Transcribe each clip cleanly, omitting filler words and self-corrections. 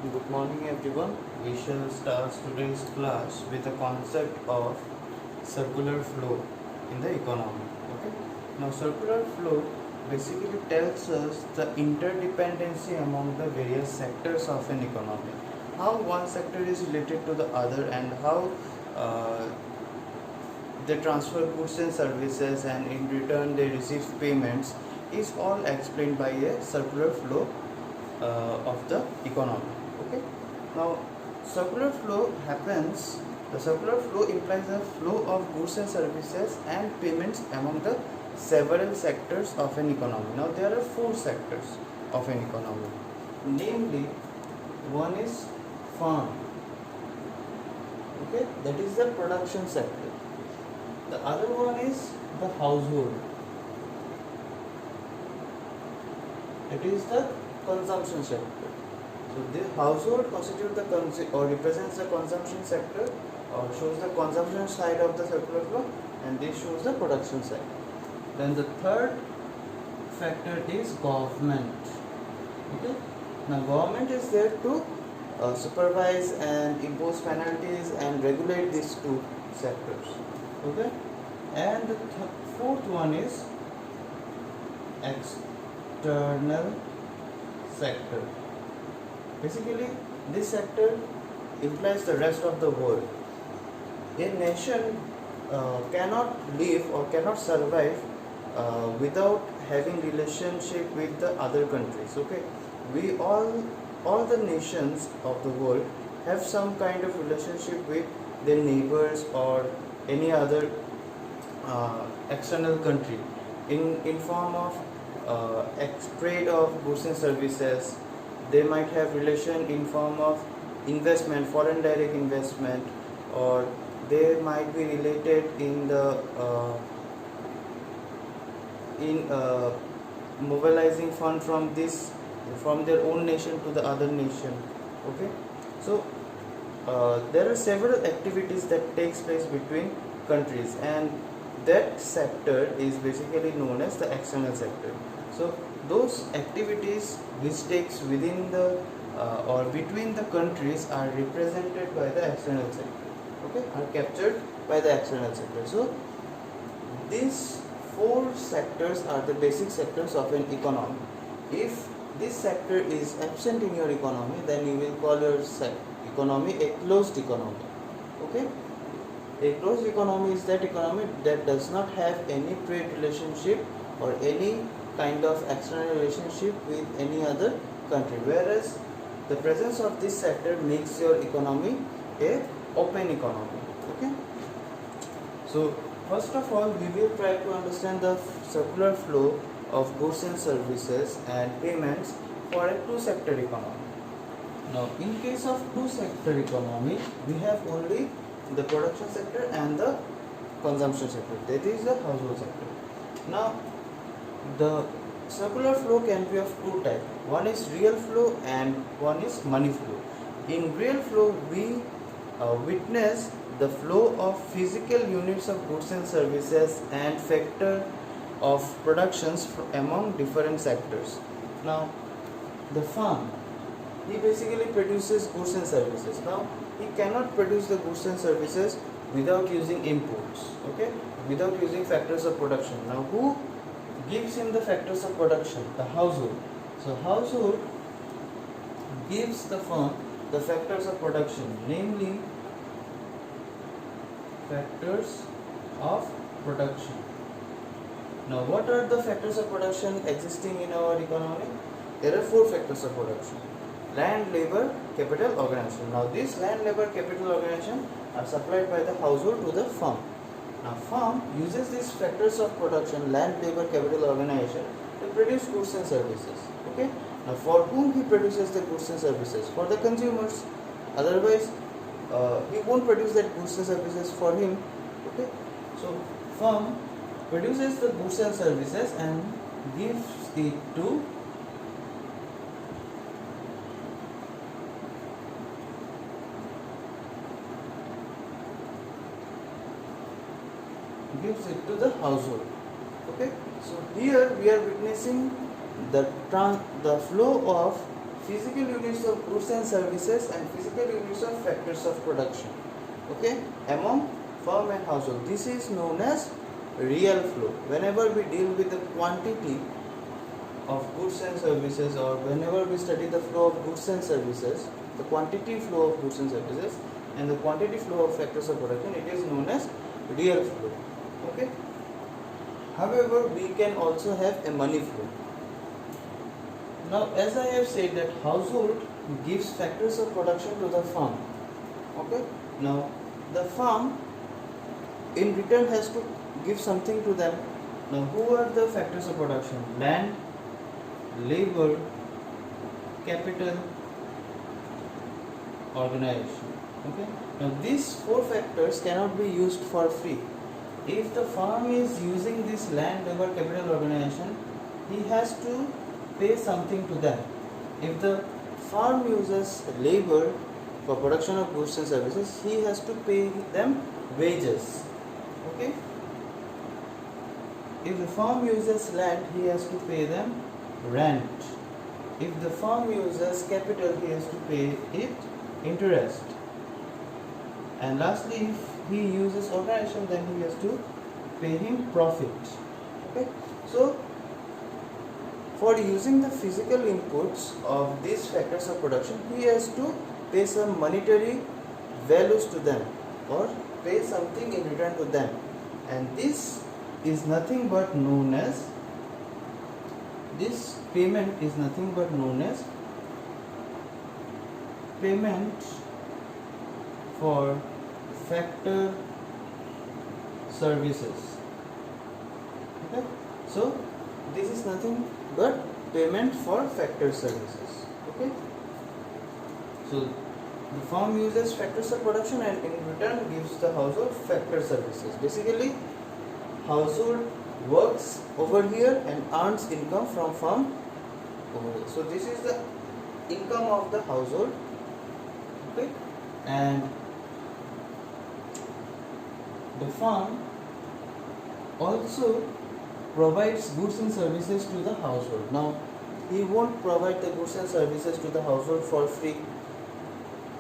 Good morning everyone. We shall start today's class with the concept of circular flow in the economy. Okay. Now circular flow basically tells us the interdependency among the various sectors of an economy. How one sector is related to the other and how uh, they transfer goods and services and in return they receive payments is all explained by a circular flow of the economy. Okay. Now circular flow happens, the circular flow implies a flow of goods and services and payments among the several sectors of an economy. Now there are four sectors of an economy, namely one is farm, okay, that is the production sector. The other one is the household, it is the consumption sector. So this household constitutes the or represents the consumption sector or shows the consumption side of the circular flow, and this shows the production side. Then the third factor is government. Okay. Now government is there to supervise and impose penalties and regulate these two sectors. Okay. And the fourth one is external sector. Basically this sector implies the rest of the world. A nation cannot live or cannot survive without having relationship with the other countries. Okay, we all the nations of the world have some kind of relationship with their neighbors or any other external country in form of trade of goods and services. They might have relation in form of investment, foreign direct investment, or they might be related in the mobilizing fund from their own nation to the other nation. Okay, so there are several activities that takes place between countries, and that sector is basically known as the external sector. So those activities which takes within the or between the countries are represented by the external sector. Okay, are captured by the external sector. So these four sectors are the basic sectors of an economy. If this sector is absent in your economy, then you will call your economy a closed economy. Okay, a closed economy is that economy that does not have any trade relationship or any kind of external relationship with any other country, whereas the presence of this sector makes your economy a open economy. Okay, so first of all we will try to understand the circular flow of goods and services and payments for a two sector economy. Now in case of two sector economy, we have only the production sector and the consumption sector, that is the household sector. Now the circular flow can be of two types. One is real flow and one is money flow. In real flow we witness the flow of physical units of goods and services and factor of productions among different sectors. Now the farm, he basically produces goods and services. Now he cannot produce the goods and services without using imports, okay, without using factors of production. Now who gives him the factors of production? The household. So household gives the firm the factors of production, namely factors of production. Now what are the factors of production existing in our economy? There are four factors of production: land, labor, capital, organization. Now this land, labor, capital, organization are supplied by the household to the firm. Now firm uses these factors of production, land, labor, capital, organization, to produce goods and services. Okay. Now for whom he produces the goods and services? For the consumers. Otherwise he won't produce that goods and services for him. Okay. So firm produces the goods and services and gives it to the household. Okay, so here we are witnessing the flow of physical units of goods and services and physical units of factors of production, okay, among firm and household. This is known as real flow. Whenever we deal with the quantity of goods and services, or whenever we study the flow of goods and services, the quantity flow of goods and services and the quantity flow of factors of production, it is known as real flow, okay. However, we can also have a money flow. Now, as I have said that household gives factors of production to the firm, okay. Now, the firm in return has to give something to them. Now, who are the factors of production? Land, labor, capital, organization, okay. Now, these four factors cannot be used for free. If the firm is using this land, labor, capital, organization, he has to pay something to them. If the firm uses labor for production of goods and services, he has to pay them wages, okay. If the firm uses land, he has to pay them rent. If the firm uses capital, he has to pay it interest. And lastly, if he uses organization, then he has to pay him profit, okay. So, for using the physical inputs of these factors of production, he has to pay some monetary values to them or pay something in return to them, and this is nothing but known as, this payment is nothing but known as payment for factor services, okay. So, this is nothing but payment for factor services, okay. So, the firm uses factors of production and in return gives the household factor services. Basically, household works over here and earns income from firm over here. So, this is the income of the household, okay. And the firm also provides goods and services to the household. Now, he won't provide the goods and services to the household for free.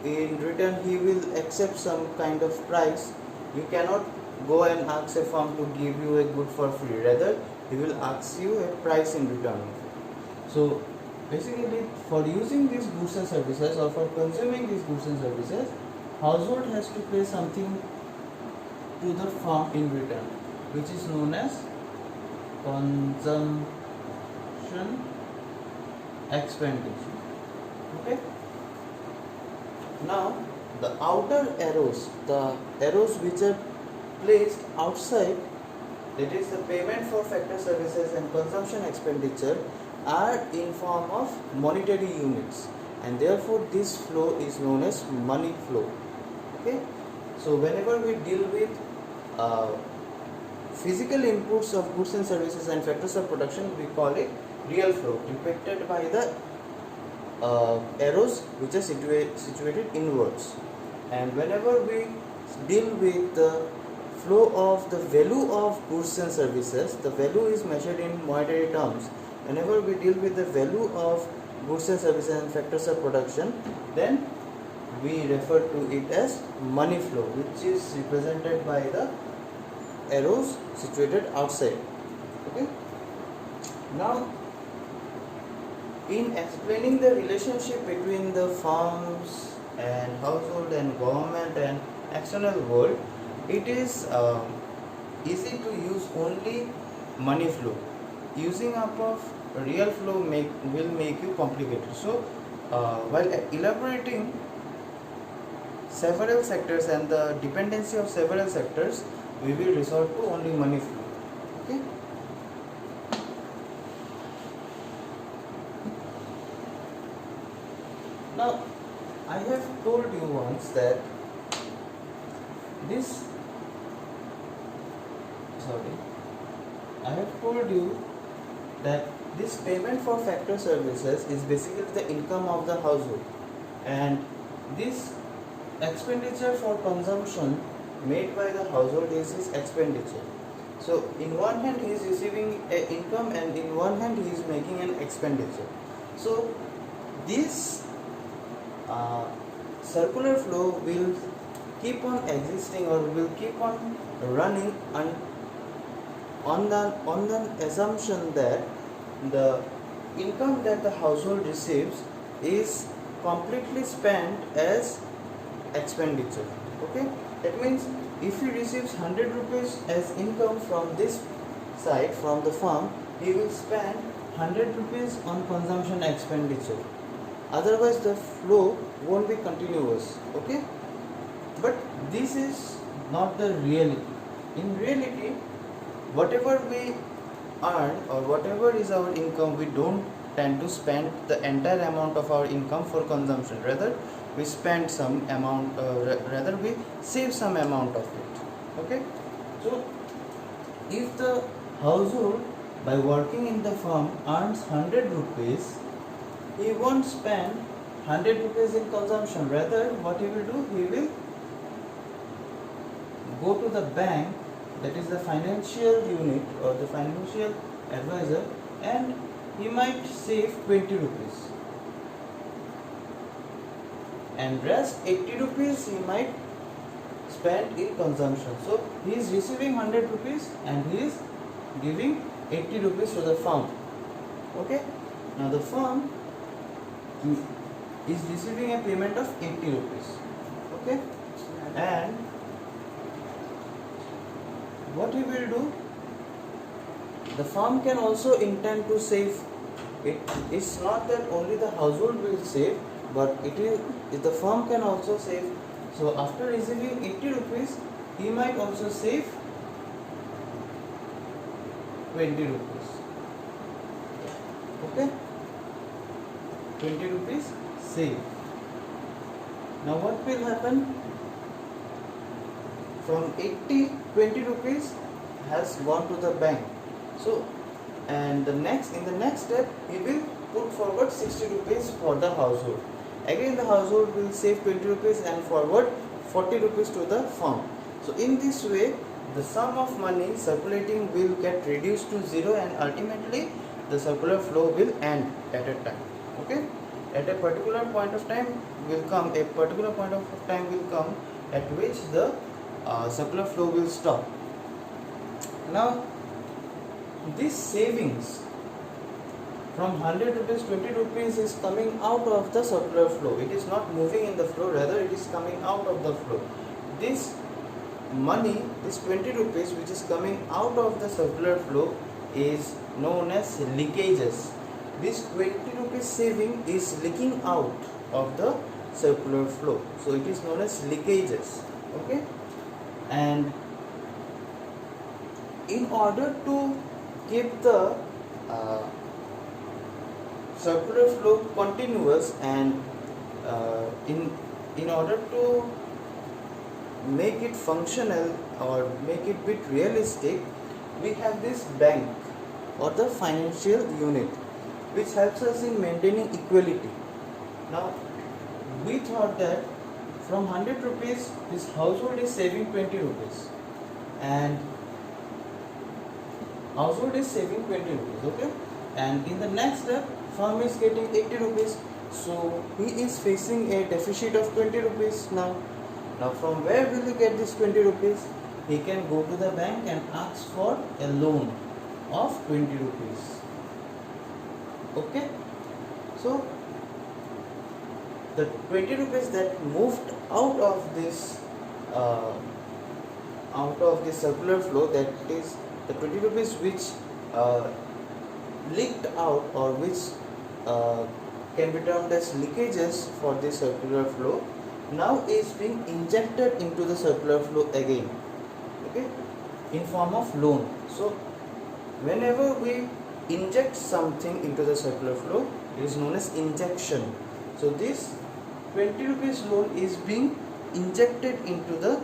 In return, he will accept some kind of price. You cannot go and ask a firm to give you a good for free. Rather, he will ask you a price in return. So, basically, for using these goods and services or for consuming these goods and services, household has to pay something to the firm in return, which is known as consumption expenditure, okay. Now, the outer arrows, the arrows which are placed outside, that is the payment for factor services and consumption expenditure, are in form of monetary units, and therefore this flow is known as money flow, okay. So, whenever we deal with physical inputs of goods and services and factors of production, we call it real flow, depicted by the arrows which are situated inwards. And whenever we deal with the flow of the value of goods and services, the value is measured in monetary terms. Whenever we deal with the value of goods and services and factors of production, then we refer to it as money flow, which is represented by the arrows situated outside, okay. Now, in explaining the relationship between the firms and household and government and external world, it is easy to use only money flow. Using up of real flow will make you complicated. So, while elaborating several sectors and the dependency of several sectors, we will resort to only money flow, okay. Now, I have told you once that this payment for factor services is basically the income of the household, and this expenditure for consumption made by the household is his expenditure. So, in one hand he is receiving an income and in one hand he is making an expenditure. So, this circular flow will keep on existing or will keep on running on the assumption that the income that the household receives is completely spent as expenditure. Okay, that means if he receives 100 rupees as income from this side, from the farm, he will spend 100 rupees on consumption expenditure, otherwise the flow won't be continuous. Okay, but this is not the reality. In reality, whatever we earn or whatever is our income, we don't tend to spend the entire amount of our income for consumption. Rather, we spend some amount, rather we save some amount of it. Okay, so if the household by working in the farm earns 100 rupees, he won't spend 100 rupees in consumption. Rather, what he will do, he will go to the bank, that is the financial unit or the financial advisor, and he might save 20 rupees. And rest 80 rupees he might spend in consumption. So he is receiving 100 rupees and he is giving 80 rupees to the farm. Okay, now the farm is receiving a payment of 80 rupees. Okay, and what he will do, the farm can also intend to save it. It's not that only the household will save, but the farm can also save. So after receiving 80 rupees, he might also save 20 rupees. Okay, 20 rupees save. Now what will happen? From 80, 20 rupees has gone to the bank. So, and in the next step, he will put forward 60 rupees for the household. Again, the household will save 20 rupees and forward 40 rupees to the farm. So, in this way, the sum of money circulating will get reduced to zero, and ultimately the circular flow will end at a time. Okay, at a particular point of time will come, at which the circular flow will stop. Now, this savings from 100 rupees, 20 rupees is coming out of the circular flow. It is not moving in the flow, rather it is coming out of the flow. This money, this 20 rupees which is coming out of the circular flow is known as leakages. This 20 rupees saving is leaking out of the circular flow. So it is known as leakages. Okay, and in order to keep the circular flow continuous, and in order to make it functional or make it bit realistic, we have this bank or the financial unit which helps us in maintaining equality. Now we thought that from 100 rupees this household is saving 20 rupees and household is saving 20 rupees. Okay, and in the next step farm is getting 80 rupees, so he is facing a deficit of 20 rupees now. Now from where will he get this 20 rupees? He can go to the bank and ask for a loan of 20 rupees. Okay, so the 20 rupees that moved out of this circular flow, that is the 20 rupees which leaked out or which can be termed as leakages for the circular flow, now is being injected into the circular flow again. Okay, in form of loan. So whenever we inject something into the circular flow, it is known as injection. So this 20 rupees loan is being injected into the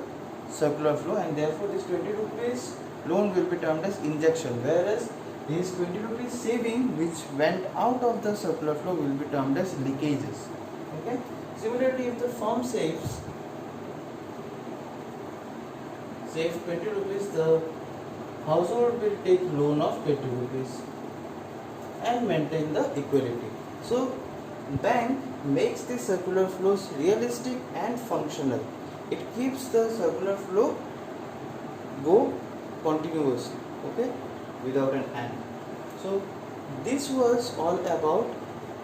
circular flow, and therefore this 20 rupees loan will be termed as injection, whereas this 20 rupees saving which went out of the circular flow will be termed as leakages. Okay, similarly, if the firm saves 20 rupees, the household will take loan of 20 rupees and maintain the equality. So bank makes the circular flows realistic and functional. It keeps the circular flow go continuously, okay, without an end. So this was all about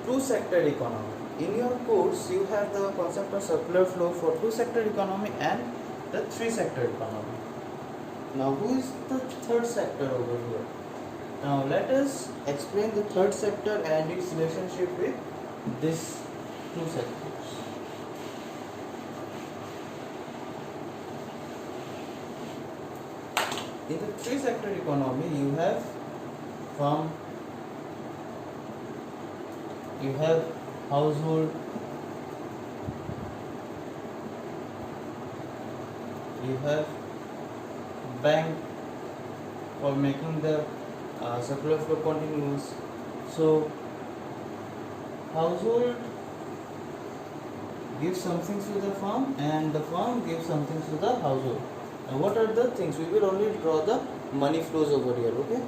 two-sector economy. In your course, you have the concept of circular flow for two-sector economy and the three-sector economy. Now, who is the third sector over here? Now, let us explain the third sector and its relationship with these two sectors. In the three-sector economy, you have farm, you have household, you have bank for making the circular flow continuous. So household gives something to the farm and the farm gives something to the household. Now what are the things? We will only draw the money flows over here, okay?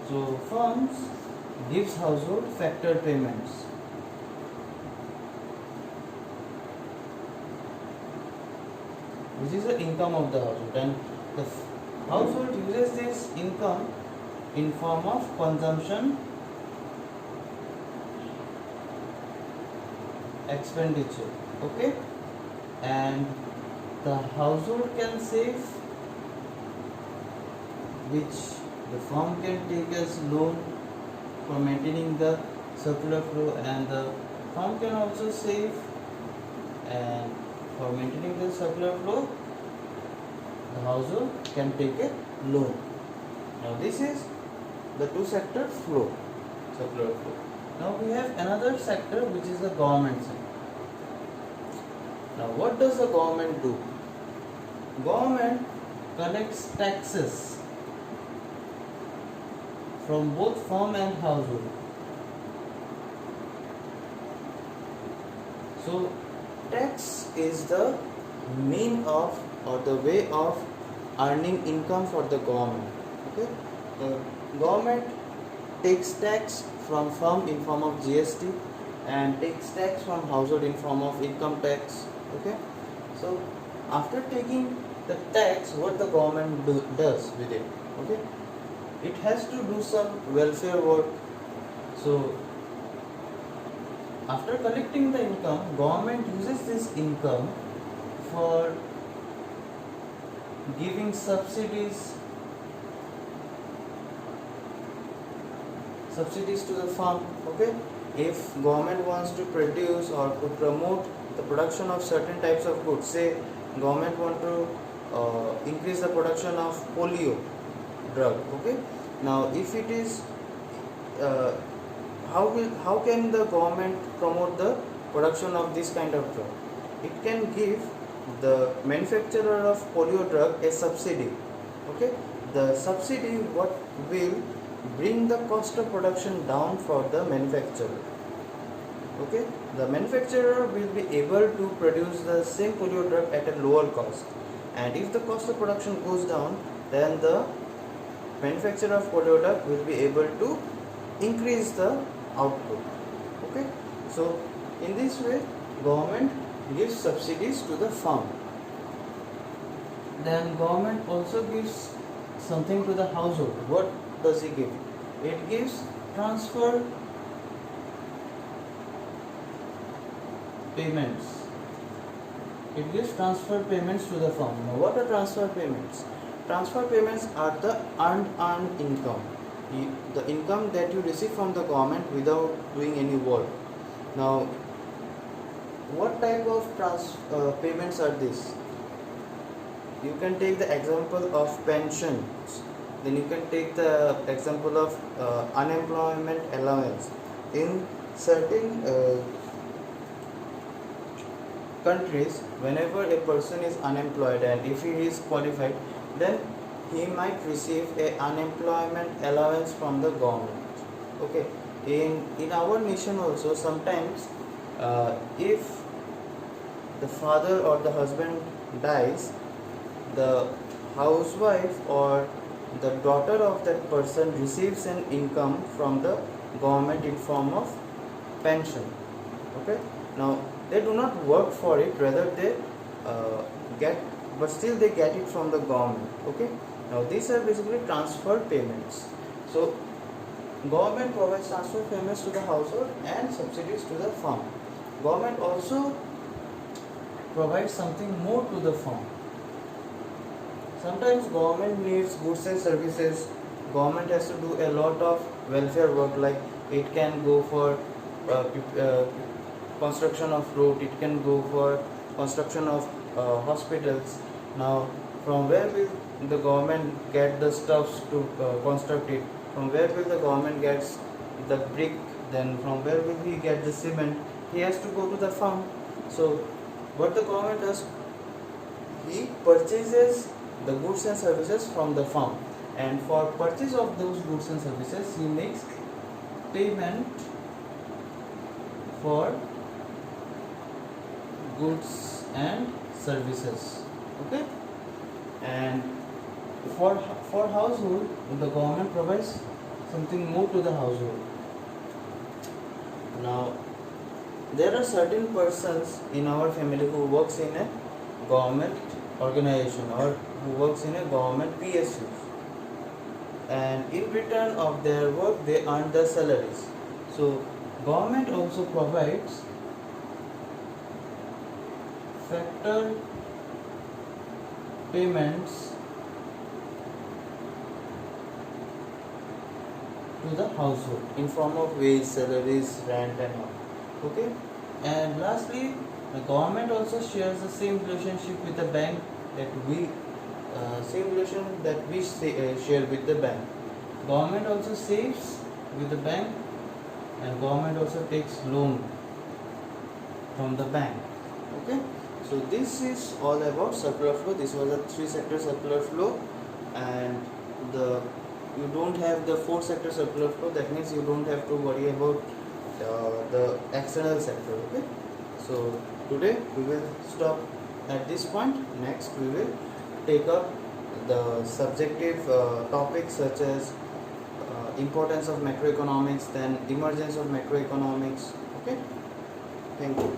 So farms gives household factored payments. Which is the income of the household, and the household uses this income in form of consumption expenditure, okay, and the household can save, which the farm can take as loan for maintaining the circular flow, and the farm can also save, and for maintaining the circular flow the household can take a loan. Now this is the two sector flow, circular flow. Now we have another sector, which is the government sector. Now what does the government do? Government collects taxes from both farm and household. So tax is the mean of or the way of earning income for the government. Okay, the government takes tax from farm in form of GST and takes tax from household in form of income tax. Okay, so after taking the tax, what the government does with it? Okay, it has to do some welfare work. So after collecting the income, government uses this income for giving subsidies to the farm. Okay, if government wants to produce or to promote the production of certain types of goods, say government want to increase the production of polio drug. Okay, now if it is how can the government promote the production of this kind of drug? It can give the manufacturer of polio drug a subsidy. Okay, the subsidy what will bring the cost of production down for the manufacturer. Okay, the manufacturer will be able to produce the same polio drug at a lower cost, and if the cost of production goes down, then the manufacturer of polio drug will be able to increase the output. Okay, so in this way government gives subsidies to the farm. Then government also gives something to the household. What does it give? It gives transfer payments. It gives transfer payments to the farm. Now what are transfer payments? Transfer payments are the earned income. The income that you receive from the government without doing any work. Now what type of payments are these? You can take the example of pensions, then you can take the example of unemployment allowance. In certain countries, whenever a person is unemployed and if he is qualified, then he might receive a unemployment allowance from the government. Okay, in our nation also sometimes if the father or the husband dies, the housewife or the daughter of that person receives an income from the government in form of pension. Okay, now they do not work for it, rather they get, but still they get it from the government. Okay, now these are basically transfer payments. So government provides transfer payments to the household and subsidies to the farm. Government also provides something more to the farm. Sometimes government needs goods and services. Government has to do a lot of welfare work, like it can go for construction of road, it can go for construction of hospitals. Now from where will the government get the stuffs to construct it? From where will the government gets the brick? Then from where will he get the cement? He has to go to the farm. So what the government does, he purchases the goods and services from the farm, and for purchase of those goods and services he makes payment for goods and services. Okay, and for household, the government provides something more to the household. Now there are certain persons in our family who works in a government organization or who works in a government PSU, and in return of their work they earn the salaries. So government also provides factor payments to the household in form of wage, salaries, rent and all. Okay, and lastly, the government also shares the same relationship with the bank that we share with the bank. Government also saves with the bank, and government also takes loan from the bank. Okay, so this is all about circular flow. This was a 3-sector circular flow, and you don't have the 4-sector circular flow. That means you don't have to worry about the external sector. Okay, so today we will stop at this point. Next we will take up the subjective topics such as importance of macroeconomics, then emergence of macroeconomics. Okay, thank you.